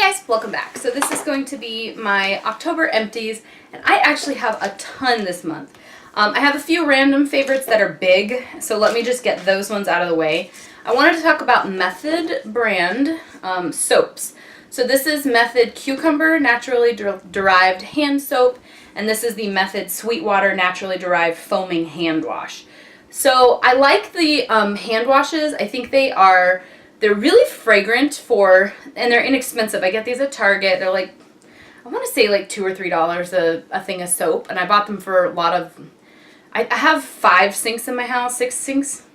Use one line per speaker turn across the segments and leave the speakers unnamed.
guys, welcome back. So this is going to be my October empties, and I actually have a ton this month. I have a few random favorites that are big, so let me just get those ones out of the way. I wanted to talk about Method brand soaps. So this is Method Cucumber Naturally Derived Hand Soap, and this is the Method Sweetwater Naturally Derived Foaming Hand Wash. So I like the hand washes. I think they're really fragrant and they're inexpensive. I get these at Target. They're like, I want to say like $2 or $3 a thing of soap, and I bought them for a lot of, I have 5 sinks in my house, 6 sinks.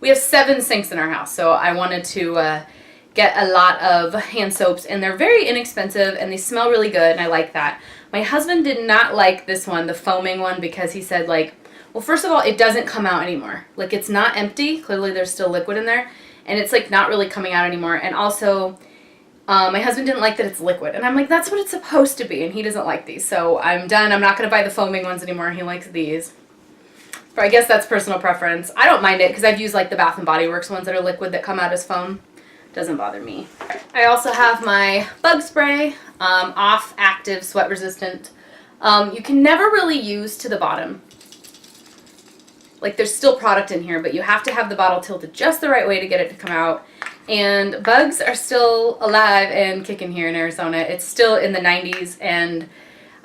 We have 7 sinks in our house, so I wanted to get a lot of hand soaps, and they're very inexpensive, and they smell really good, and I like that. My husband did not like this one, the foaming one, because he said, like, well, first of all, it doesn't come out anymore. Like, it's not empty. Clearly, there's still liquid in there, and it's, like, not really coming out anymore. And also, my husband didn't like that it's liquid, and I'm like, that's what it's supposed to be, and he doesn't like these, so I'm done. I'm not going to buy the foaming ones anymore. He likes these. But I guess that's personal preference. I don't mind it, because I've used, like, the Bath & Body Works ones that are liquid that come out as foam. Doesn't bother me. I also have my bug spray, off active, sweat resistant. You can never really use to the bottom. Like, there's still product in here, but you have to have the bottle tilted just the right way to get it to come out. And bugs are still alive and kicking here in Arizona. It's still in the 90s, and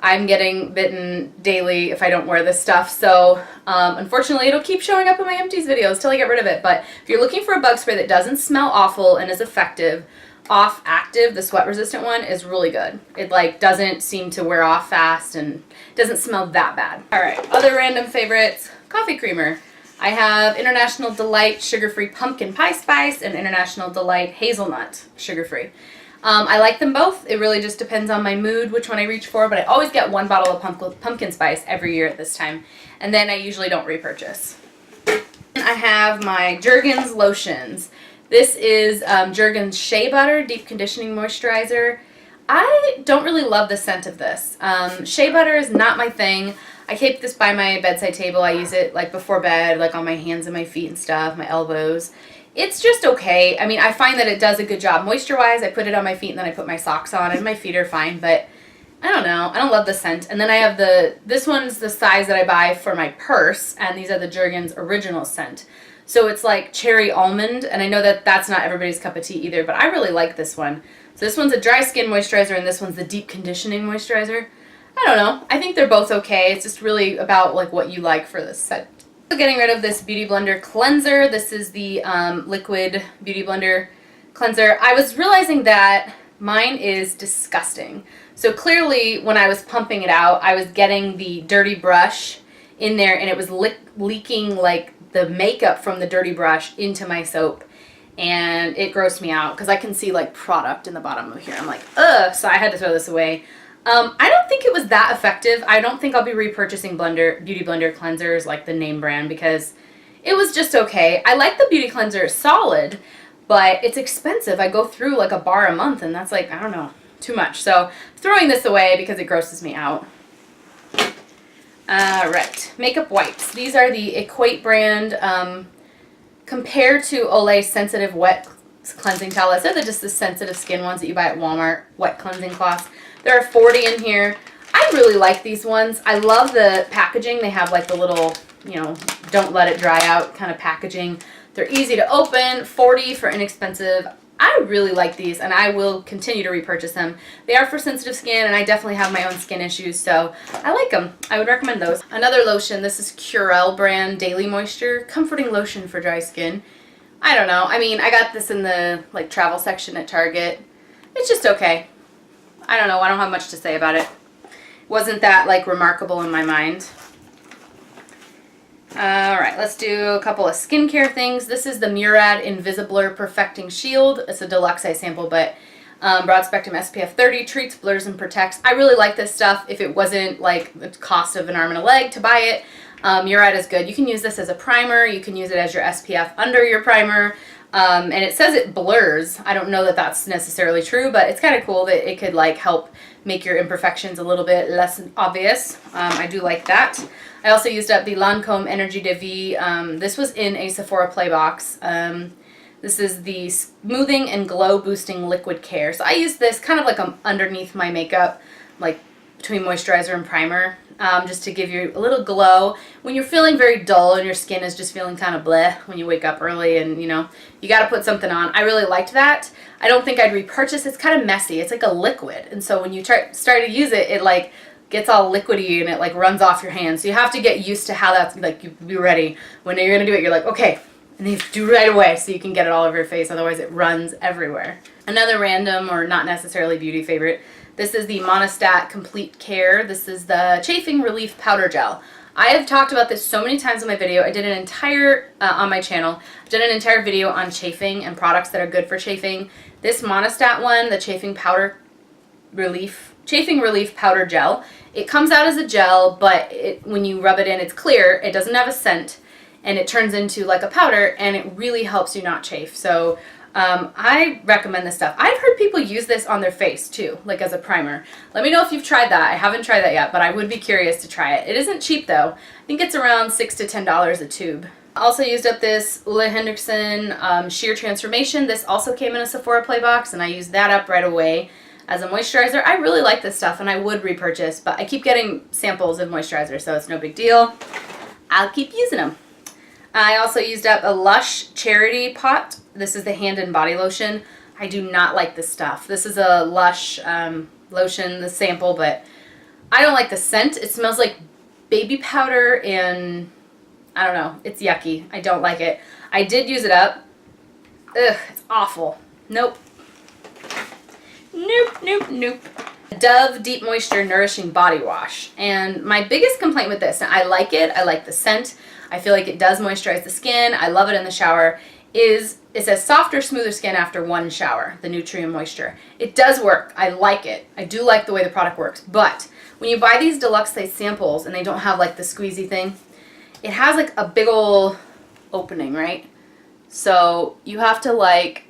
I'm getting bitten daily if I don't wear this stuff. So, unfortunately, it'll keep showing up in my empties videos till I get rid of it. But if you're looking for a bug spray that doesn't smell awful and is effective, Off Active, the sweat resistant one, is really good. It, like, doesn't seem to wear off fast and doesn't smell that bad. Alright, other random favorites. Coffee creamer. I have International Delight Sugar-Free Pumpkin Pie Spice and International Delight Hazelnut Sugar-Free. I like them both. It really just depends on my mood which one I reach for, but I always get 1 bottle of pumpkin spice every year at this time, and then I usually don't repurchase. I have my Jergens lotions. This is Jergens Shea Butter Deep Conditioning Moisturizer. I don't really love the scent of this. Shea butter is not my thing. I keep this by my bedside table. I use it like before bed, like on my hands and my feet and stuff, my elbows. It's just okay. I mean, I find that it does a good job moisture-wise. I put it on my feet and then I put my socks on, and my feet are fine, but I don't know. I don't love the scent. And then I have this one's the size that I buy for my purse, and these are the Jergens Original Scent. So it's like cherry almond, and I know that that's not everybody's cup of tea either, but I really like this one. So this one's a dry skin moisturizer, and this one's the deep conditioning moisturizer. I don't know. I think they're both okay. It's just really about like what you like for this set. So getting rid of this Beauty Blender cleanser. This is the liquid Beauty Blender cleanser. I was realizing that mine is disgusting. So clearly when I was pumping it out, I was getting the dirty brush in there, and it was leaking like the makeup from the dirty brush into my soap, and it grossed me out because I can see like product in the bottom of here. I'm like, ugh, so I had to throw this away. I don't think it was that effective. I don't think I'll be repurchasing Beauty Blender cleansers like the name brand, because it was just okay. I like the beauty cleanser solid, but it's expensive. I go through like a bar a month, and that's like, I don't know, too much. So throwing this away because it grosses me out. Right, makeup wipes. These are the Equate brand. Compared to Olay Sensitive Wet Cleansing Towels, they're just the sensitive skin ones that you buy at Walmart, wet cleansing cloths. There are 40 in here. I really like these ones. I love the packaging. They have like the little, you know, don't let it dry out kind of packaging. They're easy to open, 40 for inexpensive. I really like these, and I will continue to repurchase them. They are for sensitive skin, and I definitely have my own skin issues, so I like them. I would recommend those. Another lotion, this is Curel brand Daily Moisture Comforting Lotion for Dry Skin. I don't know. I mean, I got this in the like travel section at Target. It's just okay. I don't know. I don't have much to say about it. Wasn't that like remarkable in my mind. Alright, let's do a couple of skincare things. This is the Murad Invisablur Perfecting Shield. It's a deluxe size sample, but broad spectrum SPF 30, treats, blurs, and protects. I really like this stuff. If it wasn't like the cost of an arm and a leg to buy it, Murad is good. You can use this as a primer. You can use it as your SPF under your primer. And it says it blurs. I don't know that that's necessarily true, but it's kind of cool that it could like help make your imperfections a little bit less obvious. I do like that. I also used up the Lancome Energy de Vie. This was in a Sephora Play box. This is the Smoothing and Glow Boosting Liquid Care. So I use this kind of like underneath my makeup, like between moisturizer and primer, just to give you a little glow when you're feeling very dull and your skin is just feeling kind of bleh when you wake up early and you know you got to put something on. I really liked that. I don't think I'd repurchase. It's kind of messy. It's like a liquid, and so when you start to use it, it like gets all liquidy and it like runs off your hands. So you have to get used to how that's like, you be ready when you're gonna do it. You're like, okay, and then you do it right away so you can get it all over your face. Otherwise, it runs everywhere. Another random or not necessarily beauty favorite. This is the Monistat Complete Care. This is the Chafing Relief Powder Gel. I have talked about this so many times in my video. I did an entire, on my channel, I've done an entire video on chafing and products that are good for chafing. This Monistat one, the Chafing Relief Powder Gel, it comes out as a gel, but when you rub it in, it's clear. It doesn't have a scent, and it turns into like a powder, and it really helps you not chafe. So I recommend this stuff. I've heard people use this on their face too, like as a primer. Let me know if you've tried that. I haven't tried that yet, but I would be curious to try it. It isn't cheap though. I think it's around $6 to $10 a tube. I also used up this Ole Henriksen Sheer Transformation. This also came in a Sephora Play box, and I used that up right away as a moisturizer. I really like this stuff, and I would repurchase, but I keep getting samples of moisturizer, so it's no big deal. I'll keep using them. I also used up a Lush Charity Pot. This is the hand and body lotion. I do not like this stuff. This is a Lush lotion, the sample, but I don't like the scent. It smells like baby powder and I don't know. It's yucky. I don't like it. I did use it up. Ugh, it's awful. Nope. Nope. Dove Deep Moisture Nourishing Body Wash. And my biggest complaint with this, and I like it, I like the scent, I feel like it does moisturize the skin, I love it in the shower, is it says softer, smoother skin after one shower, the Nutrient Moisture. It does work. I like it. I do like the way the product works. But when you buy these deluxe size samples and they don't have like the squeezy thing, it has like a big ol' opening, right? So you have to like,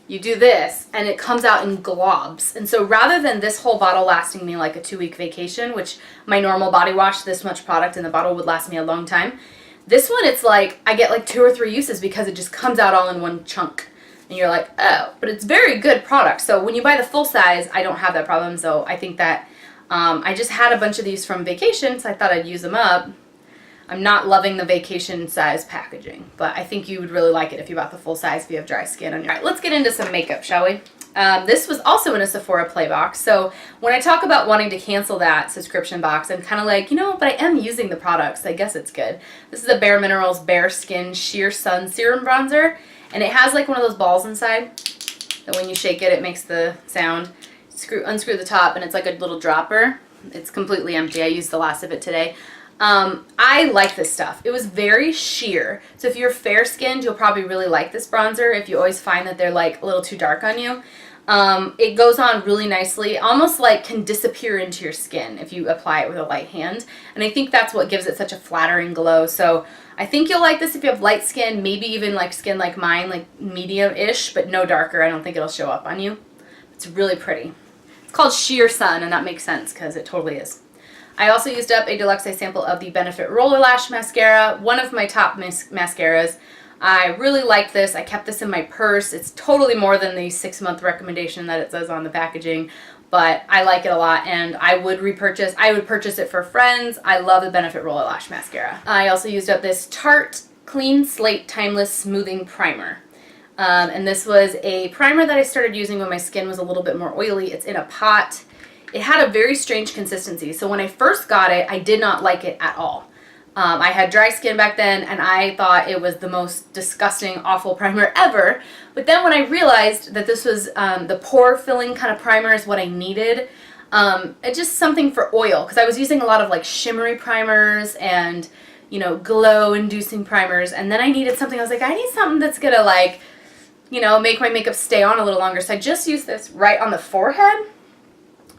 you do this and it comes out in globs. And so rather than this whole bottle lasting me like a 2-week vacation, which my normal body wash, this much product in the bottle would last me a long time, this one it's like I get like 2 or 3 uses because it just comes out all in one chunk. And you're like, oh, but it's very good product. So when you buy the full size, I don't have that problem. So I think that I just had a bunch of these from vacation, so I thought I'd use them up. I'm not loving the vacation size packaging, but I think you would really like it if you bought the full size if you have dry skin on your... All right, let's get into some makeup, shall we? This was also in a Sephora Play box, so when I talk about wanting to cancel that subscription box, I'm kind of like, you know, but I am using the products, so I guess it's good. This is a Bare Minerals Bare Skin Sheer Sun Serum Bronzer, and it has like one of those balls inside that when you shake it, it makes the sound. Unscrew the top, and it's like a little dropper. It's completely empty. I used the last of it today. I like this stuff. It was very sheer. So if you're fair skinned, you'll probably really like this bronzer if you always find that they're like a little too dark on you. It goes on really nicely, almost like can disappear into your skin if you apply it with a light hand. And I think that's what gives it such a flattering glow. So I think you'll like this if you have light skin, maybe even like skin like mine, like medium-ish, but no darker. I don't think it'll show up on you. It's really pretty. It's called Sheer Sun, and that makes sense because it totally is. I also used up a deluxe size sample of the Benefit Roller Lash Mascara, one of my top mascaras. I really liked this. I kept this in my purse. It's totally more than the 6-month recommendation that it says on the packaging, but I like it a lot, and I would repurchase. I would purchase it for friends. I love the Benefit Roller Lash Mascara. I also used up this Tarte Clean Slate Timeless Smoothing Primer. And this was a primer that I started using when my skin was a little bit more oily. It's in a pot. It had a very strange consistency. So when I first got it, I did not like it at all. I had dry skin back then, and I thought it was the most disgusting, awful primer ever. But then when I realized that this was the pore filling kind of primer is what I needed, it's just something for oil. Because I was using a lot of like shimmery primers and, you know, glow inducing primers. And then I needed something, I was like, I need something that's gonna like, you know, make my makeup stay on a little longer. So I just used this right on the forehead.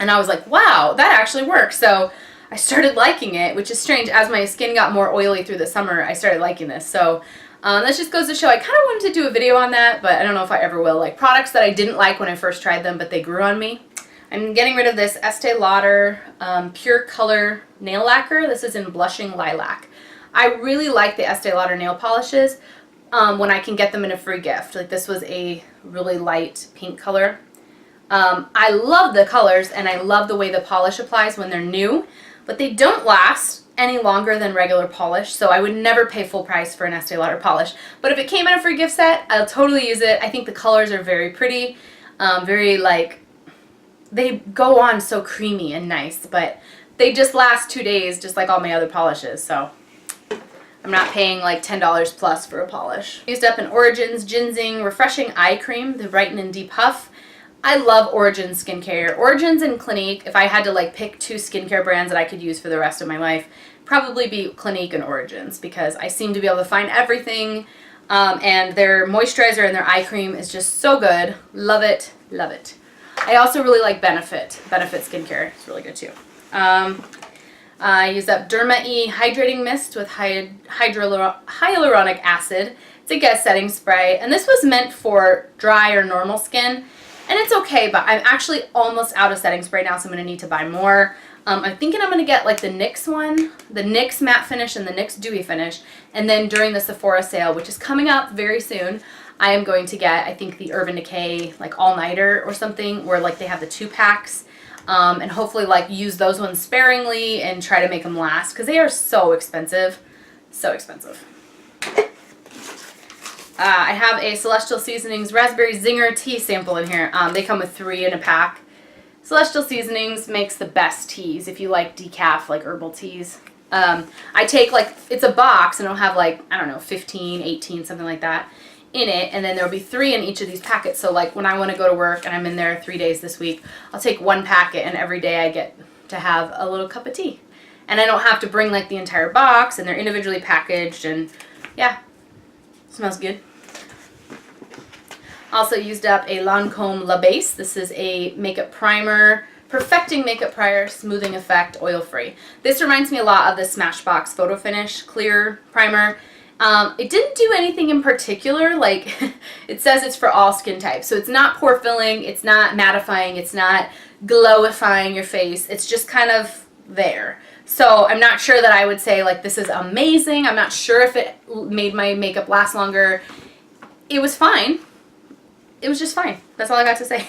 And I was like, wow, that actually works. So I started liking it, which is strange. As my skin got more oily through the summer, I started liking this. So that just goes to show I kind of wanted to do a video on that, but I don't know if I ever will. Like products that I didn't like when I first tried them, but they grew on me. I'm getting rid of this Estee Lauder Pure Color Nail Lacquer. This is in Blushing Lilac. I really like the Estee Lauder nail polishes, when I can get them in a free gift. Like this was a really light pink color. I love the colors and I love the way the polish applies when they're new, but they don't last any longer than regular polish, so I would never pay full price for an Estee Lauder polish. But if it came in a free gift set, I'll totally use it. I think the colors are very pretty, very like, they go on so creamy and nice, but they just last 2 days just like all my other polishes, so I'm not paying like $10 plus for a polish. Used up an Origins Ginseng Refreshing Eye Cream, the Brighten and Depuff. I love Origins skincare. Origins and Clinique, if I had to like pick 2 skincare brands that I could use for the rest of my life, probably be Clinique and Origins, because I seem to be able to find everything, and their moisturizer and their eye cream is just so good. Love it, love it. I also really like Benefit skincare. It's really good too. I used up Derma E Hydrating Mist with hyaluronic acid. It's a guest setting spray, and this was meant for dry or normal skin. And it's okay, but I'm actually almost out of setting spray now, so I'm going to need to buy more. I'm thinking I'm going to get like the NYX one, the NYX Matte Finish and the NYX Dewy Finish. And then during the Sephora sale, which is coming up very soon, I am going to get, I think, the Urban Decay like all-nighter or something, where like they have the 2 packs. And hopefully like use those ones sparingly and try to make them last, because they are so expensive. So expensive. I have a Celestial Seasonings Raspberry Zinger tea sample in here. They come with 3 in a pack. Celestial Seasonings makes the best teas if you like decaf, like herbal teas. I take like, it's a box and it'll have like, I don't know, 15, 18, something like that in it. And then there'll be 3 in each of these packets. So like when I want to go to work and I'm in there 3 days this week, I'll take 1 packet and every day I get to have a little cup of tea. And I don't have to bring like the entire box, and they're individually packaged, and yeah, smells good. Also used up a Lancome La Base. This is a makeup primer, perfecting makeup primer, smoothing effect, oil-free. This reminds me a lot of the Smashbox Photo Finish Clear Primer. It didn't do anything in particular, like it says it's for all skin types. So it's not pore filling, it's not mattifying, it's not glowifying your face. It's just kind of there. So I'm not sure that I would say like this is amazing. I'm not sure if it made my makeup last longer. It was fine. It was just fine. That's all I got to say.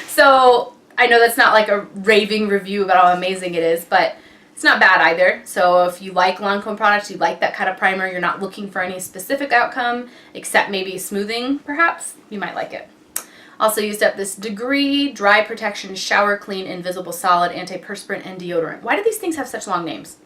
So I know that's not like a raving review about how amazing it is, but it's not bad either. So if you like Lancome products, you like that kind of primer, you're not looking for any specific outcome except maybe smoothing perhaps, you might like it. Also used up this Degree Dry Protection Shower Clean Invisible Solid Antiperspirant and Deodorant. Why do these things have such long names?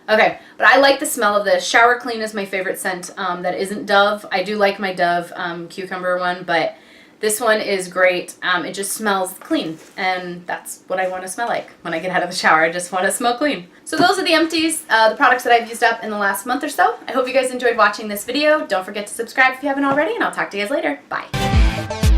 Okay, but I like the smell of this. Shower Clean is my favorite scent that isn't Dove. I do like my Dove cucumber one, but this one is great. It just smells clean, and that's what I want to smell like when I get out of the shower. I just want to smell clean. So those are the Empties, the products that I've used up in the last month or so. I hope you guys enjoyed watching this video. Don't forget to subscribe if you haven't already, and I'll talk to you guys later. Bye.